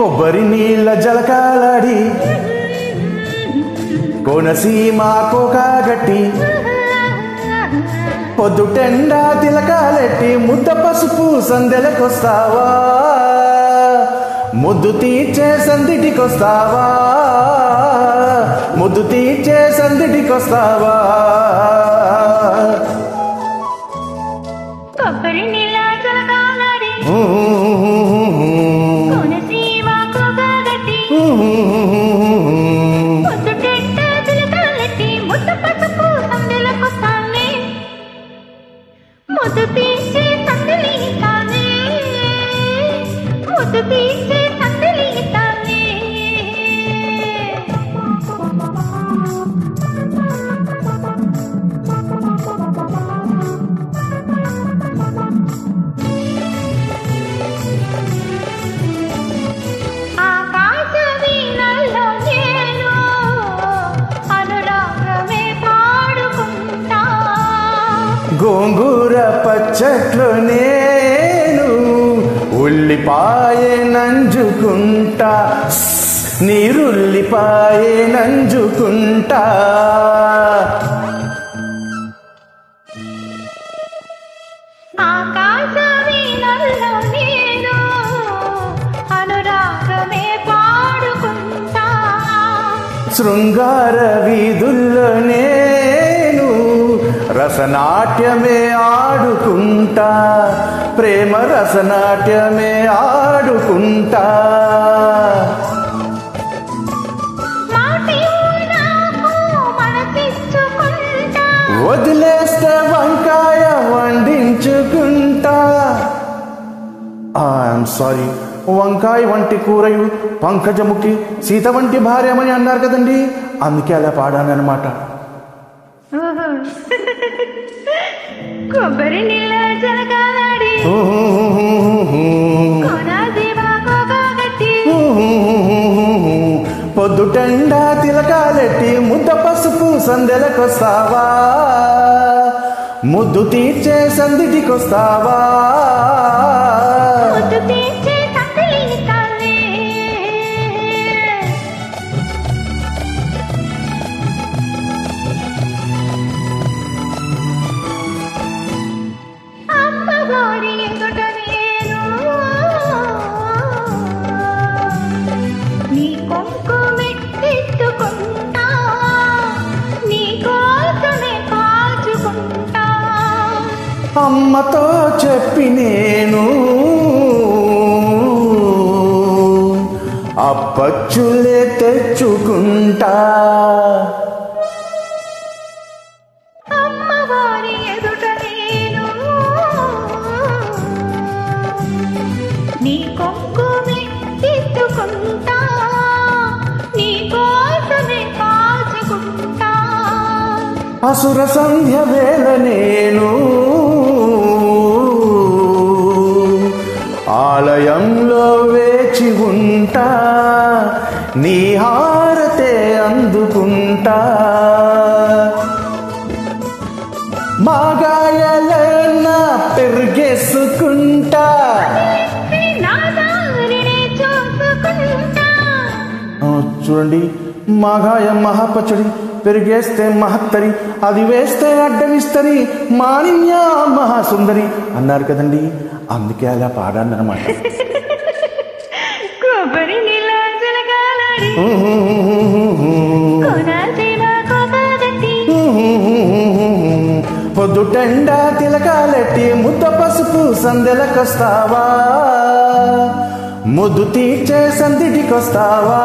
కొబ్బరి నీళ్ళ జలకాలాడి కోనసీమ కోకాగట్టి పొద్దుటెండా తిలకాలెట్టి ముద్ద పసుపు సందెలకొస్తావా ముద్దు తీర్చే సందిటికొస్తావా ముద్దు తీర్చే సందిటికొస్తావా కొబ్బరి నీళ్ళ జలకాలాడి కోనసీమ కోకాగట్టి పొద్దుటెండా తిలకాలెట్టి ముద్ద పసుపు సందెలకొస్తాలే ముద్దు తీర్చే సందెలిస్తాలే ముద్దు తీర్చే సందెలిస్తాలే ఆకాశ వీణల్లో నేను అనురాగమే పాడుకుంటా గోంగూర పచ్చట్లో నేను ఉల్లిపాయే నంజుకుంటా నీరుల్లిపాయే నంజుకుంటా ఆకాశ వీణల్లో నేను అనురాగమే పాడుకుంటా శృంగార వీధుల్లో నేను రసనాట్యమే ఆడుకుంటా ప్రేమ రసనాట్యమే ఆడుకుంటా వదిలేస్తే వంకాయ వండించుకుంటా ఐఎమ్ సారీ వంకాయ వంటి కూరయు పంకజముఖి సీత వంటి భార్యమని అన్నారు కదండి అందుకే అలా పాడానన్నమాట కొబ్బరి నీళ్ళ జలకాలాడి కోనసీమ కోకాగట్టి పొద్దుటెండా తిలకాలెట్టి ముద్ద పసుపు సందెలకొస్తావా ముద్దు తీర్చే సందిటికొస్తావా ముద్దు తీర్చే సందెలిస్తాలే అమ్మవారి ఎదుట నేను నీ కొంకు మెట్టెత్తుకుంటా నీ కోసమే కాచుకుంటా అమ్మతో చెప్పి నేను అప్పచ్చులే తెచ్చుకుంటా అమ్మవారి ఎదుట నేను నీ కొంకు మెట్టెత్తుకుంటా నీ కోసమే కాచుకుంటా అసుర సంధ్య వేళ నేను ఆలయంలో వేచి ఉంటా నీ హారతే అందుకుంటా మాగాయలన్న పెరిగేసుకుంటా నా దారినే చూసుకుంటా చూడండి మాగాయ మహాపచ్చడి పెరిగేస్తే మహత్తరి అది వేస్తే అడ్డమిస్తరి మానిన్య మహాసుందరి అన్నారు కదండి అందుకే అలా పాడానన్నమాట కొబ్బరి నీళ్ళ జలకాలాడి కోనసీమ కోకాగట్టి పొద్దుటెండా తిలకాలెట్టి ముద్ద పసుపు సందెలకొస్తావా ముద్దు తీర్చే సందిటికొస్తావా